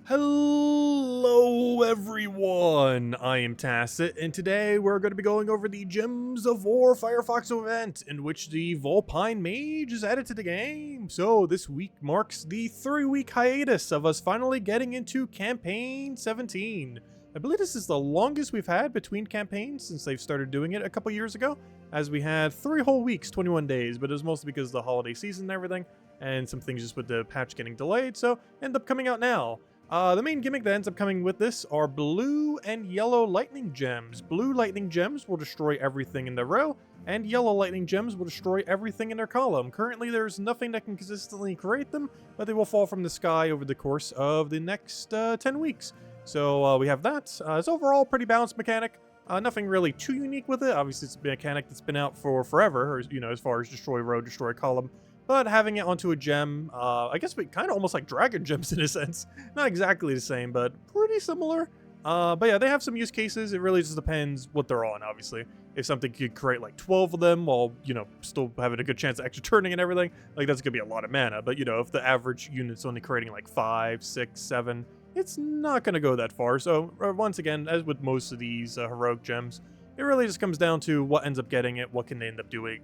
Hello everyone, I am Tacit, and today we're going to be going over the Gems of War Firefox event, in which the Vulpine Mage is added to the game. So this week marks the 3-week hiatus of us finally getting into Campaign 17. I believe this is the longest we've had between campaigns since they've started doing it a couple years ago, as we had 3 whole weeks, 21 days, but it was mostly because of the holiday season and everything, and some things just with the patch getting delayed, so end up coming out now. The main gimmick that ends up coming with this are blue and yellow lightning gems. Blue lightning gems will destroy everything in their row, and yellow lightning gems will destroy everything in their column. Currently, there's nothing that can consistently create them, but they will fall from the sky over the course of the next 10 weeks. So we have that. It's overall pretty balanced mechanic. Nothing really too unique with it. Obviously, it's a mechanic that's been out for forever, or, as far as destroy row, destroy column. But having it onto a gem, I guess we kind of almost like dragon gems in a sense. Not exactly the same, but pretty similar. But yeah, they have some use cases. It really just depends what they're on, obviously. If something could create like 12 of them while, still having a good chance of extra turning and everything, like that's going to be a lot of mana. But, if the average unit's only creating like 5, 6, 7, it's not going to go that far. So once again, as with most of these heroic gems, it really just comes down to what ends up getting it, what can they end up doing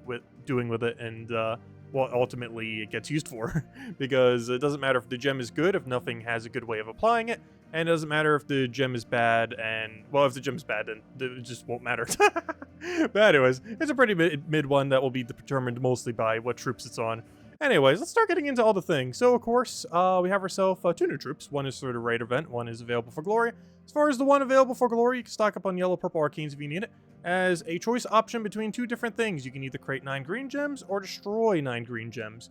with it, and what ultimately it gets used for. Because it doesn't matter if the gem is good if nothing has a good way of applying it, and it doesn't matter if the gem is bad, and, well, if the gem's bad, then it just won't matter. But anyways, it's a pretty mid one that will be determined mostly by what troops it's on. Anyways, let's start getting into all the things. So, of course, we have ourselves 2 new troops. One is through the raid event, one is available for glory. As far as the one available for glory, you can stock up on yellow, purple arcanes if you need it. As a choice option between 2 different things, you can either create 9 green gems or destroy 9 green gems.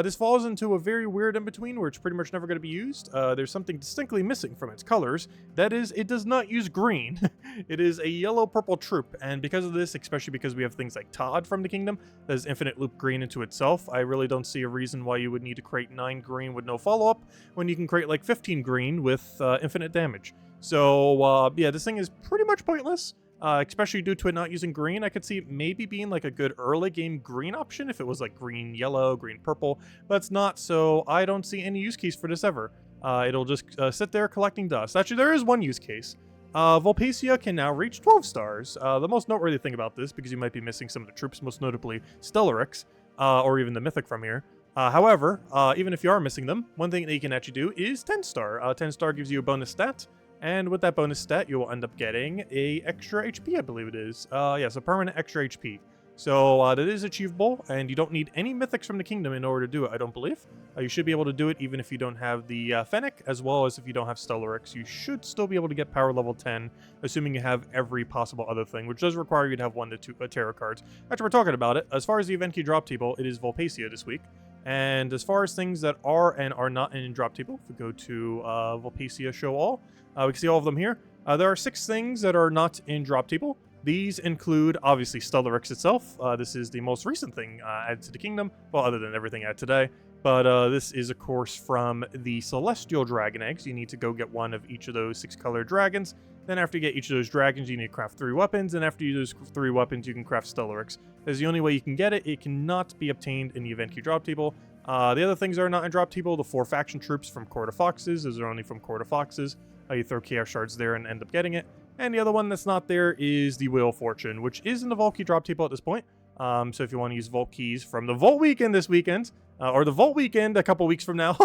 This falls into a very weird in-between where it's pretty much never going to be used. There's something distinctly missing from its colors. That is, it does not use green. It is a yellow-purple troop, and because of this, especially because we have things like Todd from the Kingdom, that is infinite loop green into itself, I really don't see a reason why you would need to create 9 green with no follow-up, when you can create like 15 green with infinite damage. So, yeah, this thing is pretty much pointless. Especially due to it not using green. I could see it maybe being like a good early game green option if it was like green yellow, green purple, but it's not, so I don't see any use case for this ever. It'll just sit there collecting dust. Actually, there is one use case. Vulpine can now reach 12 stars. The most noteworthy thing about this, because you might be missing some of the troops, most notably Stellarix, or even the Mythic from here. However, even if you are missing them, one thing that you can actually do is 10 star. 10 star gives you a bonus stat. And with that bonus stat, you will end up getting a extra HP, I believe it is. Yes, a permanent extra HP. So that is achievable, and you don't need any mythics from the kingdom in order to do it, I don't believe. You should be able to do it even if you don't have the Fennec, as well as if you don't have Stellarix. You should still be able to get power level 10, assuming you have every possible other thing, which does require you to have 1 to 2 tarot cards. After we're talking about it, as far as the event key drop table, it is Vulpine this week. And as far as things that are and are not in drop table, if we go to Vulpine Show All, we can see all of them here. There are 6 things that are not in drop table. These include, obviously, Stellarix itself. This is the most recent thing added to the kingdom, well, other than everything added today. But this is, of course, from the Celestial Dragon Eggs. You need to go get 1 of each of those 6 colored dragons. Then after you get each of those dragons, you need to craft 3 weapons. And after you use those 3 weapons, you can craft Stellarix. That's the only way you can get it. It cannot be obtained in the event key drop table. The other things that are not in drop table, the 4 faction troops from Court of Foxes. Those are only from Court of Foxes. You throw Chaos Shards there and end up getting it. And the other one that's not there is the Wheel of Fortune, which is in the Vault Key drop table at this point. So if you want to use Vault Keys from the Vault Weekend this weekend, or the Vault Weekend a couple weeks from now,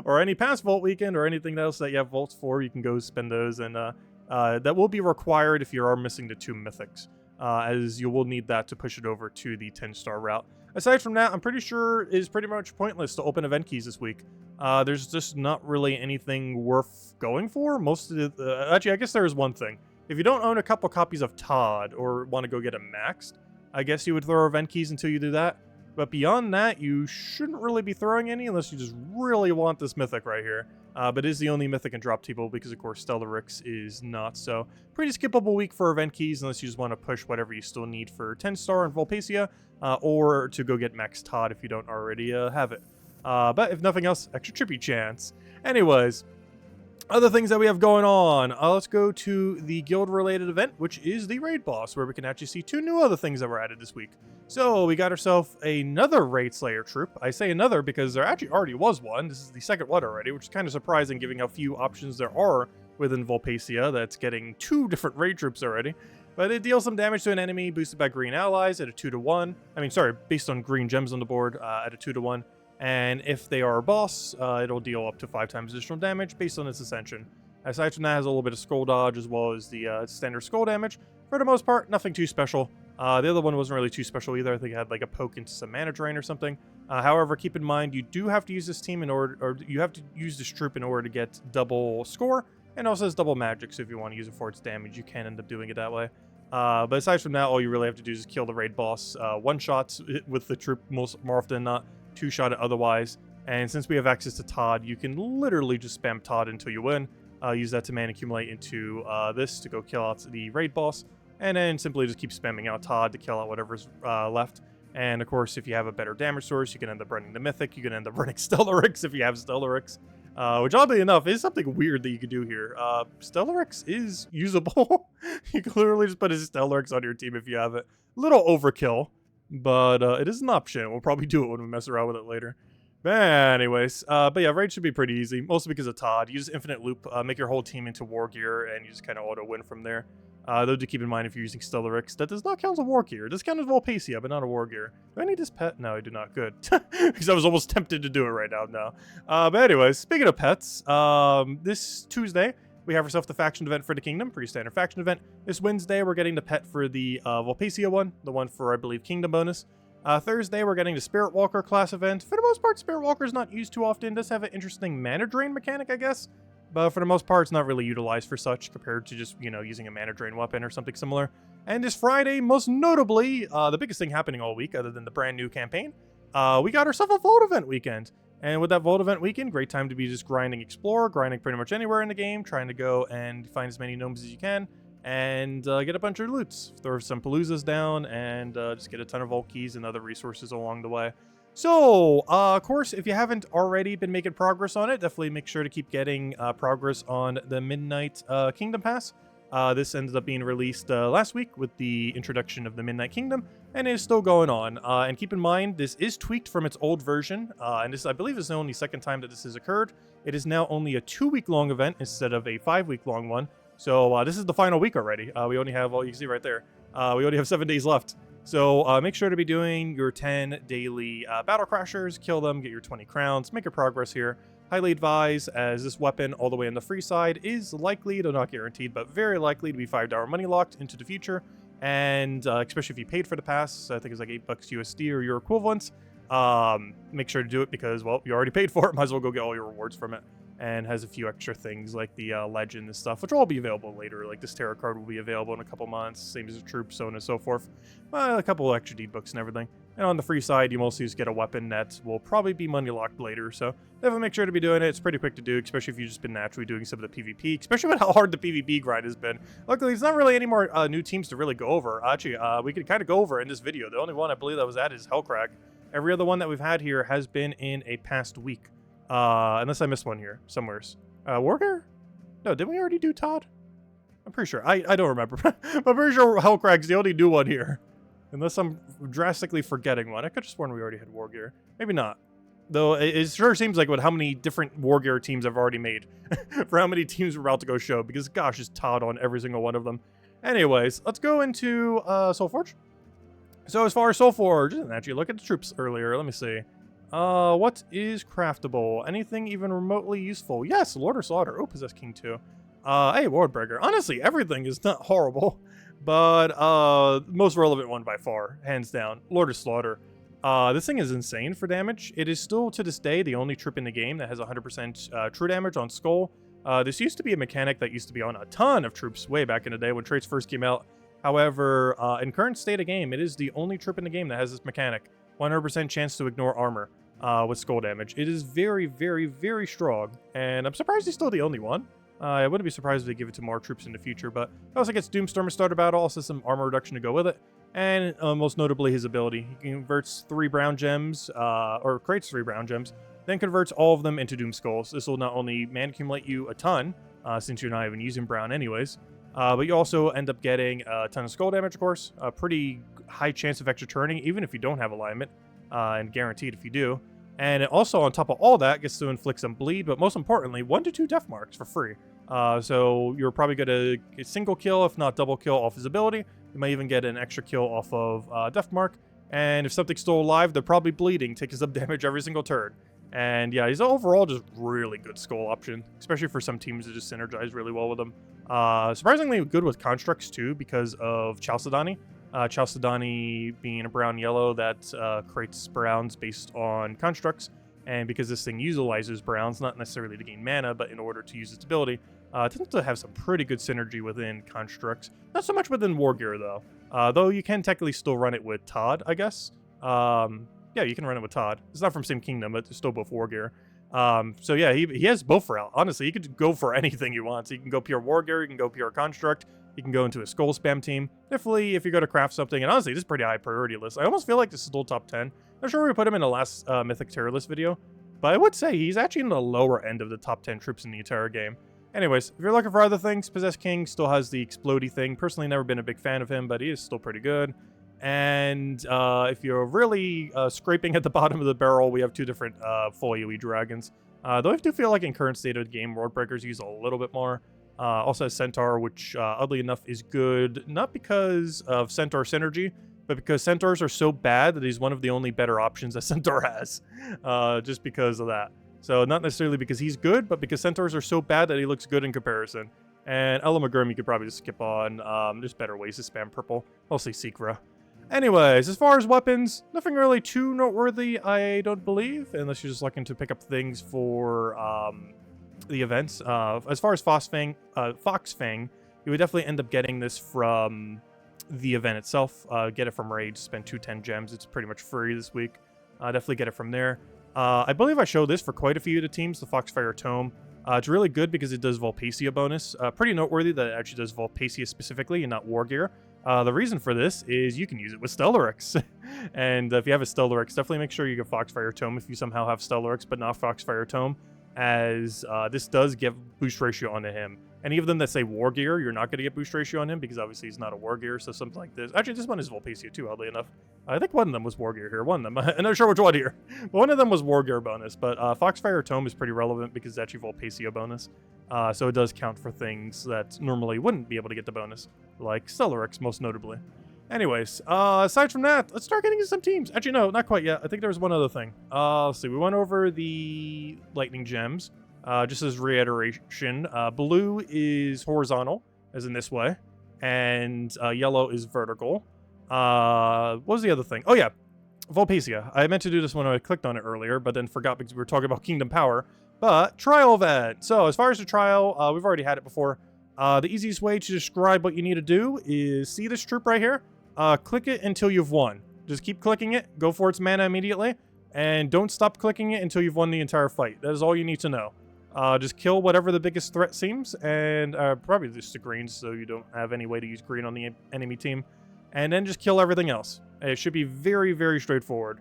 or any past Vault Weekend, or anything else that you have Vaults for, you can go spend those. And that will be required if you are missing the 2 Mythics, as you will need that to push it over to the 10-star route. Aside from that, I'm pretty sure it is pretty much pointless to open event keys this week. There's just not really anything worth going for. Most of the... actually, I guess there is one thing. If you don't own a couple copies of Todd or want to go get a maxed, I guess you would throw event keys until you do that. But beyond that, you shouldn't really be throwing any unless you just really want this mythic right here. But it is the only mythic in drop table because, of course, Stellarix is not. So pretty skippable week for event keys unless you just want to push whatever you still need for 10-star and Vulpine, or to go get Max Todd if you don't already have it. But if nothing else, extra trippy chance. Anyways, Other things that we have going on. Let's go to the guild-related event, which is the raid boss, where we can actually see 2 new other things that were added this week. So we got ourselves another Raid Slayer troop. I say another because there actually already was one. This is the second one already, which is kind of surprising given how few options there are within Vulpine that's getting 2 different raid troops already. But it deals some damage to an enemy, boosted by green allies at a 2-to-1. I mean, sorry, based on green gems on the board at a 2-to-1. And if they are a boss, it'll deal up to 5 times additional damage based on its ascension. Aside from that, it has a little bit of skull dodge as well as the standard skull damage. For the most part, nothing too special. The other one wasn't really too special either. I think it had like a poke into some mana drain or something. However, keep in mind you do have to use this team in order, or you have to use this troop in order to get double score, and also has double magic. So if you want to use it for its damage, you can end up doing it that way. But aside from that, all you really have to do is kill the raid boss. One shots with the troop more often than not. 2-shot it otherwise. And since we have access to Todd, you can literally just spam Todd until you win. Use that to mana accumulate into this to go kill out the raid boss. And then simply just keep spamming out Todd to kill out whatever's left. And of course, if you have a better damage source, you can end up running the Mythic. You can end up running Stellarix if you have Stellarix. Which oddly enough is something weird that you could do here. Stellarix is usable. You can literally just put a Stellarix on your team if you have it. Little overkill. But it is an option. We'll probably do it when we mess around with it later. But anyways, but yeah, raid should be pretty easy, mostly because of Todd. Use infinite loop, make your whole team into war gear, and you just kind of auto win from there. Though do keep in mind if you're using Stellarix, that does not count as a war gear. It does count as Vulpine, but not a war gear. Do I need this pet? No, I do not. Good. Because I was almost tempted to do it right now. No. But anyways, speaking of pets, this Tuesday, we have ourselves the faction event for the kingdom, pretty standard faction event. This Wednesday, we're getting the pet for the Vulpine one, the one for, I believe, kingdom bonus. Thursday, we're getting the Spirit Walker class event. For the most part, Spirit Walker is not used too often. It does have an interesting mana drain mechanic, I guess. But for the most part, it's not really utilized for such compared to just, you know, using a mana drain weapon or something similar. And this Friday, most notably, the biggest thing happening all week, other than the brand new campaign, we got ourselves a Vault event weekend. And with that Vault event weekend, great time to be just grinding Explore, grinding pretty much anywhere in the game, trying to go and find as many gnomes as you can, and get a bunch of loots. Throw some Paloozas down, and just get a ton of Vault keys and other resources along the way. So, of course, if you haven't already been making progress on it, definitely make sure to keep getting progress on the Mydnight Kingdom Pass. This ended up being released last week with the introduction of the Mydnight Kingdom, and is still going on. And keep in mind, this is tweaked from its old version, and this, I believe, is the only second time that this has occurred. It is now only a 2-week-long event instead of a 5-week-long one. So this is the final week already. We only have, well, you can see right there, we only have 7 days left. So make sure to be doing your 10 daily battle crashers, kill them, get your 20 crowns, make your progress here. Highly advise, as this weapon all the way on the free side is likely, though not guaranteed, but very likely to be $5 money locked into the future. And especially if you paid for the pass, I think it's like $8 USD or your equivalent. Make sure to do it because, well, you already paid for it. Might as well go get all your rewards from it. And has a few extra things like the legend and stuff, which will all be available later. Like this tarot card will be available in a couple months, same as the troops, so on and so forth. A couple of extra deed books and everything. And on the free side, you mostly just get a weapon that will probably be money locked later. So definitely make sure to be doing it. It's pretty quick to do, especially if you've just been naturally doing some of the PvP, especially with how hard the PvP grind has been. Luckily, it's not really any more new teams to really go over. Actually, we could kind of go over in this video. The only one I believe that was added is Hellcrack. Every other one that we've had here has been in a past week. Unless I missed one here, somewheres. Wargear? No, didn't we already do Todd? I'm pretty sure. I don't remember. I'm pretty sure Hellcrack's the only new one here. Unless I'm drastically forgetting one. I could have sworn we already had Wargear. Maybe not. Though it sure seems like with how many different Wargear teams I've already made. For how many teams we're about to go show. Because gosh, is Todd on every single one of them. Anyways, let's go into Soulforge. So as far as Soulforge, didn't actually look at the troops earlier. Let me see. What is craftable? Anything even remotely useful? Yes, Lord of Slaughter. Oh, Possessed King 2. Hey, Wardbreaker. Honestly, everything is not horrible. But, most relevant one by far, hands down. Lord of Slaughter. This thing is insane for damage. It is still, to this day, the only troop in the game that has 100% true damage on Skull. This used to be a mechanic that used to be on a ton of troops way back in the day when traits first came out. However, in current state of game, it is the only troop in the game that has this mechanic. 100% chance to ignore armor with skull damage. It is very, very, very strong, and I'm surprised he's still the only one. I wouldn't be surprised if they give it to more troops in the future, but it also gets Doomstorm to start a battle, also some armor reduction to go with it, and most notably his ability. He converts 3 brown gems, or creates 3 brown gems, then converts all of them into Doom Skulls. This will not only mana accumulate you a ton, since you're not even using brown anyways, but you also end up getting a ton of skull damage, of course, a pretty high chance of extra turning, even if you don't have alignment, and guaranteed if you do. And it also, on top of all that, gets to inflict some bleed, but most importantly, 1 to 2 death marks for free. So you're probably going to get single kill, if not double kill, off his ability. You might even get an extra kill off of Death Mark. And if something's still alive, they're probably bleeding, taking some damage every single turn. And yeah, he's overall just really good skull option, especially for some teams that just synergize really well with him. Surprisingly good with constructs too, because of Chalcedony. Chalcedony being a brown-yellow that creates browns based on constructs, and because this thing utilizes browns, not necessarily to gain mana, but in order to use its ability, it tends to have some pretty good synergy within constructs. Not so much within War Gear, though. Though you can technically still run it with Todd, I guess. Yeah, you can run it with Todd. It's not from same kingdom, but it's still both War Gear. So yeah, he has both route. Honestly, he could go for anything you want. So you can go pure War Gear, you can go pure Construct, you can go into a Skull Spam team. Definitely, if you go to craft something, and honestly, this is a pretty high priority list. I almost feel like this is still top 10. Not sure we put him in the last Mythic tier list video, but I would say he's actually in the lower end of the top 10 troops in the entire game. Anyways, if you're looking for other things, Possessed King still has the Explodey thing. Personally, never been a big fan of him, but he is still pretty good. And if you're really scraping at the bottom of the barrel, we have 2 different full AoE dragons. Though I do feel like in current state of the game, World Breakers use a little bit more. Also has Centaur, which oddly enough is good, not because of Centaur synergy, but because Centaurs are so bad that he's one of the only better options that Centaur has, just because of that. So not necessarily because he's good, but because Centaurs are so bad that he looks good in comparison. And Elamagurm you could probably just skip on. There's better ways to spam purple. Mostly Secra. Anyways, as far as weapons, nothing really too noteworthy, I don't believe, unless you're just looking to pick up things for the events. As far as Fox Fang, you would definitely end up getting this from the event itself. Get it from Raid, spend 210 gems. It's pretty much free this week. Definitely get it from there. I believe I showed this for quite a few of the teams, the Foxfire Tome. It's really good because it does Vulpacia bonus. Pretty noteworthy that it actually does Vulpacia specifically and not War Gear. The reason for this is you can use it with Stellaryx. And if you have a Stellaryx, definitely make sure you get Foxfire Tome if you somehow have Stellaryx but not Foxfire Tome, as this does give boost ratio onto him. Any of them that say War Gear, you're not going to get boost ratio on him because obviously he's not a War Gear, so something like this. Actually, this one is Vulpacia too, oddly enough. I think one of them was War Gear here. One of them. I'm not sure which one here. But one of them was War Gear bonus, but Foxfire Tome is pretty relevant because it's actually Vulpacia bonus. So it does count for things that normally wouldn't be able to get the bonus, like Stellaryx most notably. Anyways, aside from that, let's start getting into some teams. Actually, no, not quite yet. I think there was one other thing. Let's see. We went over the Lightning Gems. Just as reiteration, blue is horizontal, as in this way, and yellow is vertical. What was the other thing? Oh yeah, Vulpacia. I meant to do this when I clicked on it earlier, but then forgot because we were talking about Kingdom Power. But trial event. So as far as the trial, we've already had it before. The easiest way to describe what you need to do is see this troop right here. Click it until you've won. Just keep clicking it. Go for its mana immediately, and don't stop clicking it until you've won the entire fight. That is all you need to know. Just kill whatever the biggest threat seems, and probably just the greens so you don't have any way to use green on the enemy team. And then just kill everything else. It should be very, very straightforward.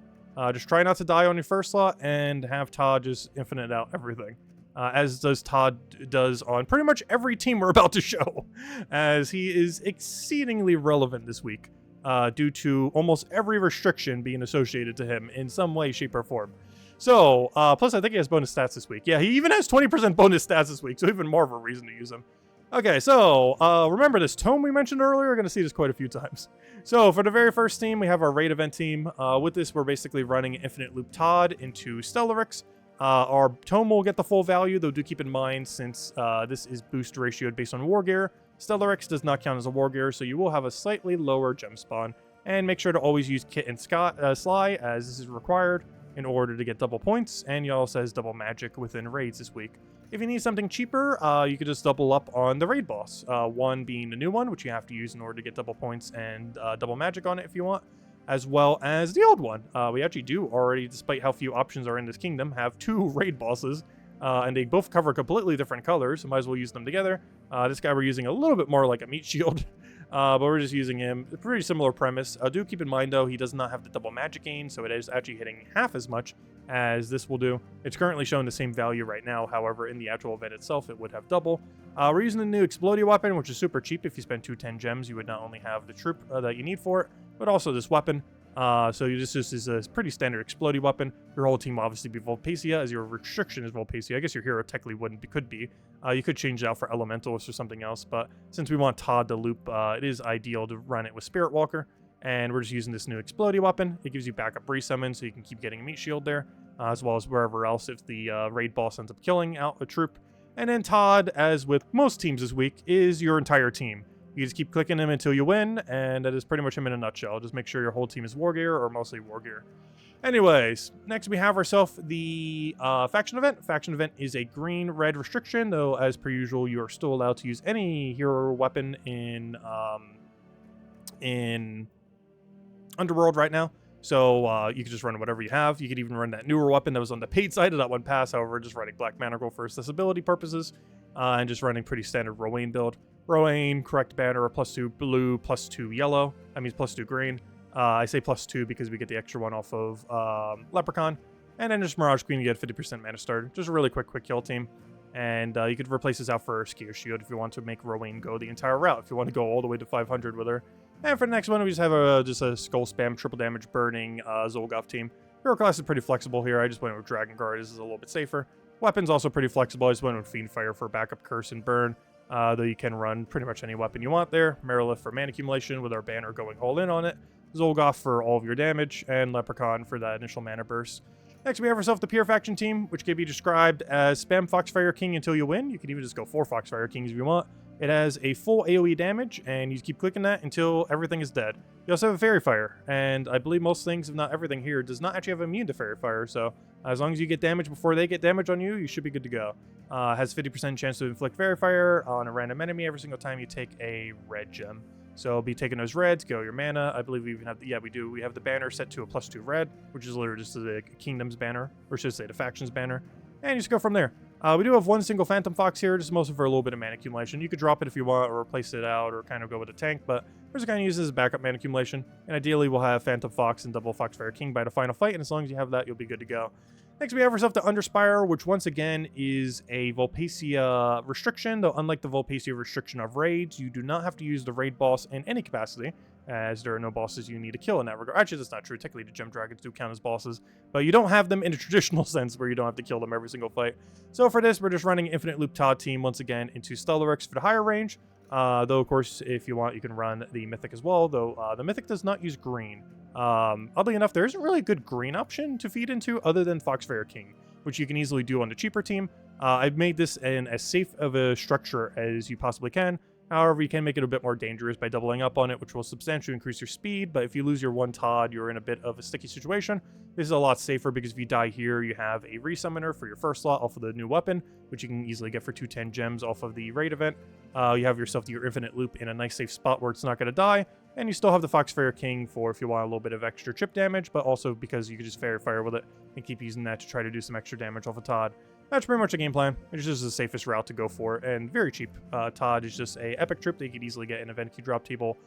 Just try not to die on your first slot, and have Todd just infinite out everything. As does Todd does on pretty much every team we're about to show, as he is exceedingly relevant this week, due to almost every restriction being associated to him in some way, shape, or form. So, plus I think he has bonus stats this week. Yeah, he even has 20% bonus stats this week, so even more of a reason to use him. Okay, so, remember this tome we mentioned earlier? We're going to see this quite a few times. So, for the very first team, we have our raid event team. With this, we're basically running Infinite Loop Todd into Stellaryx. Our tome will get the full value, though do keep in mind, since this is boost ratioed based on War Gear, Stellaryx does not count as a War Gear, so you will have a slightly lower gem spawn. And make sure to always use Kit and Sly, as this is required in order to get double points, and he also has double magic within raids this week. If you need something cheaper, you could just double up on the raid boss. One being the new one, which you have to use in order to get double points and double magic on it if you want, as well as the old one. We actually do already, despite how few options are in this kingdom, have 2 raid bosses, and they both cover completely different colors, so might as well use them together. This guy we're using a little bit more like a meat shield, but we're just using him. Pretty similar premise. Do keep in mind, though, he does not have the double magic gain, so it is actually hitting half as much as this will do. It's currently showing the same value right now. However, in the actual event itself, it would have double. We're using the new Explodey weapon, which is super cheap. If you spend 210 gems, you would not only have the troop that you need for it, but also this weapon. So this is a pretty standard Explodey weapon. Your whole team will obviously be Vulpacia, as your restriction is Vulpacia. I guess your hero technically could be. You could change it out for Elementalist or something else, but since we want Todd to loop, it is ideal to run it with Spirit Walker. And we're just using this new Explodey weapon. It gives you backup resummon, so you can keep getting a meat shield there, as well as wherever else if the raid boss ends up killing out a troop. And then Todd, as with most teams this week, is your entire team. You just keep clicking him until you win, and that is pretty much him in a nutshell. Just make sure your whole team is war gear, or mostly war gear. Anyways, next we have ourselves the faction event. Faction event is a green-red restriction, though as per usual, you are still allowed to use any hero weapon in Underworld right now. So you can just run whatever you have. You could even run that newer weapon that was on the paid side of that one pass. However, just running Black Manacle for accessibility purposes, and just running pretty standard Rowan build. Rowan, correct banner, +2 blue, +2 yellow. That means +2 green. I say +2 because we get the extra one off of Leprechaun. And then just Mirage Queen, you get 50% mana starter. Just a really quick kill team. And you could replace this out for Skier Shield if you want to make Rowan go the entire route. If you want to go all the way to 500 with her. And for the next one, we just have just a skull spam, triple damage, burning Zolgoth team. Hero class is pretty flexible here. I just went with Dragon Guard. This is a little bit safer. Weapons also pretty flexible. I just went with Fiend Fire for backup curse and burn. Though you can run pretty much any weapon you want there. Marilith for mana accumulation with our banner going all in on it. Zolgoth for all of your damage. And Leprechaun for that initial mana burst. Next, we have ourselves the Pure Faction team, which can be described as spam Foxfire King until you win. You can even just go 4 Foxfire Kings if you want. It has a full AoE damage, and you keep clicking that until everything is dead. You also have a Fairy Fire, and I believe most things, if not everything here, does not actually have immune to Fairy Fire, so as long as you get damage before they get damage on you, you should be good to go. Has 50% chance to inflict Fairy Fire on a random enemy every single time you take a red gem. So be taking those reds, go your mana. I believe we even have, we do. We have the banner set to a +2 red, which is literally just the Kingdom's banner, or should I say the Faction's banner. And you just go from there. We do have one single Phantom Fox here, just mostly for a little bit of mana accumulation. You could drop it if you want, or replace it out, or kind of go with a tank, but we're just going to use this as backup mana accumulation. And ideally, we'll have Phantom Fox and double Foxfire King by the final fight, and as long as you have that, you'll be good to go. Next, we have ourselves the Underspire, which once again is a Vulpacia restriction, though unlike the Vulpacia restriction of raids, you do not have to use the raid boss in any capacity, as there are no bosses you need to kill in that regard. Actually, that's not true. Technically, the Gem Dragons do count as bosses, but you don't have them in a traditional sense where you don't have to kill them every single fight. So for this, we're just running Infinite Loop Todd team once again into Stellaryx for the higher range. Though, of course, if you want, you can run the Mythic as well, though the Mythic does not use green. Oddly enough, there isn't really a good green option to feed into other than Foxfire King, which you can easily do on the cheaper team. I've made this in as safe of a structure as you possibly can. However, you can make it a bit more dangerous by doubling up on it, which will substantially increase your speed, but if you lose your one Todd, you're in a bit of a sticky situation. This is a lot safer because if you die here, you have a resummoner for your first slot off of the new weapon, which you can easily get for 210 gems off of the raid event. You have yourself your Infinite Loop in a nice safe spot where it's not going to die, and you still have the Foxfire King for if you want a little bit of extra chip damage, but also because you can just Fairy Fire with it and keep using that to try to do some extra damage off of Todd. That's pretty much the game plan. It's just the safest route to go for, and very cheap. Todd is just a epic trip that you could easily get in event queue drop table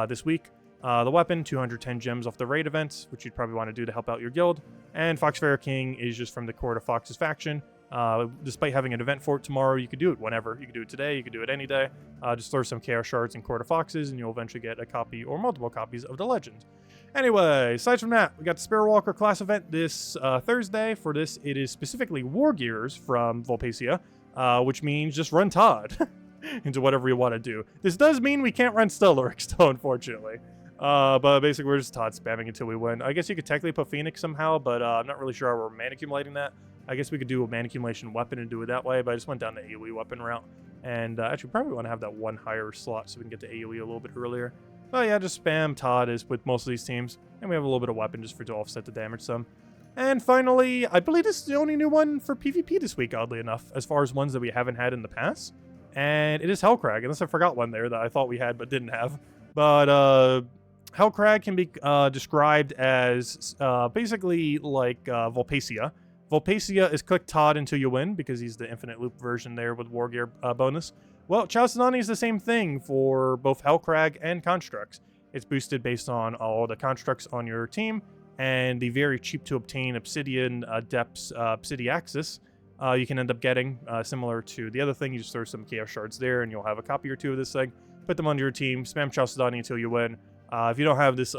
this week. The weapon, 210 gems off the raid event, which you'd probably want to do to help out your guild. And Foxfire King is just from the Court of Fox's faction. Despite having an event for it tomorrow, you could do it whenever. You could do it today, you could do it any day. Just throw some Chaos Shards in Court of Foxes, and you'll eventually get a copy or multiple copies of the Legend. Anyway, aside from that, we got the Spirit Walker class event this Thursday. For this, it is specifically War Gears from Vulpacia, which means just run Todd into whatever you want to do. This does mean we can't run Stellaryx, though, unfortunately. But basically, we're just Todd spamming until we win. I guess you could technically put Phoenix somehow, but I'm not really sure how we're mana accumulating that. I guess we could do a mana accumulation weapon and do it that way, but I just went down the AoE weapon route. And actually, probably want to have that one higher slot so we can get to AoE a little bit earlier. Oh yeah, just spam Todd is with most of these teams. And we have a little bit of weapon just to offset the damage some. And finally, I believe this is the only new one for PvP this week, oddly enough, as far as ones that we haven't had in the past. And it is Hellcrag, unless I forgot one there that I thought we had but didn't have. But Hellcrag can be described as basically like Vulpacia. Vulpacia is click Todd until you win, because he's the infinite loop version there with War Gear bonus. Well, Chalice is the same thing for both Hellcrag and Constructs. It's boosted based on all the Constructs on your team, and the very cheap to obtain Obsidian Depths Obsidiaxis, you can end up getting, similar to the other thing. You just throw some Chaos Shards there, and you'll have a copy or two of this thing. Put them on your team, spam Chalcedony until you win. If you don't have this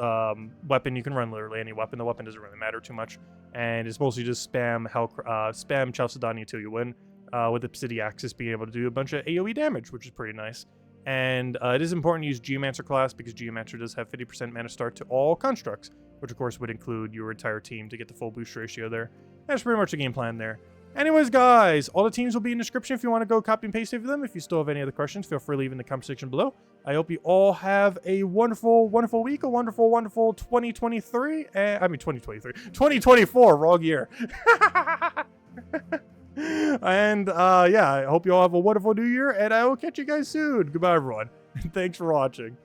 weapon, you can run literally any weapon. The weapon doesn't really matter too much, and it's mostly just spam Chalcedony until you win, with Obsidiaxis being able to do a bunch of AoE damage, which is pretty nice. And it is important to use Geomancer class because Geomancer does have 50% mana start to all constructs, which of course would include your entire team to get the full boost ratio there. That's pretty much the game plan there. Anyways, guys, all the teams will be in the description if you want to go copy and paste over them. If you still have any other questions, feel free to leave in the comment section below. I hope you all have a wonderful, wonderful week, a wonderful, wonderful 2023. 2024, wrong year. And yeah, I hope you all have a wonderful new year, and I will catch you guys soon. Goodbye, everyone. Thanks for watching.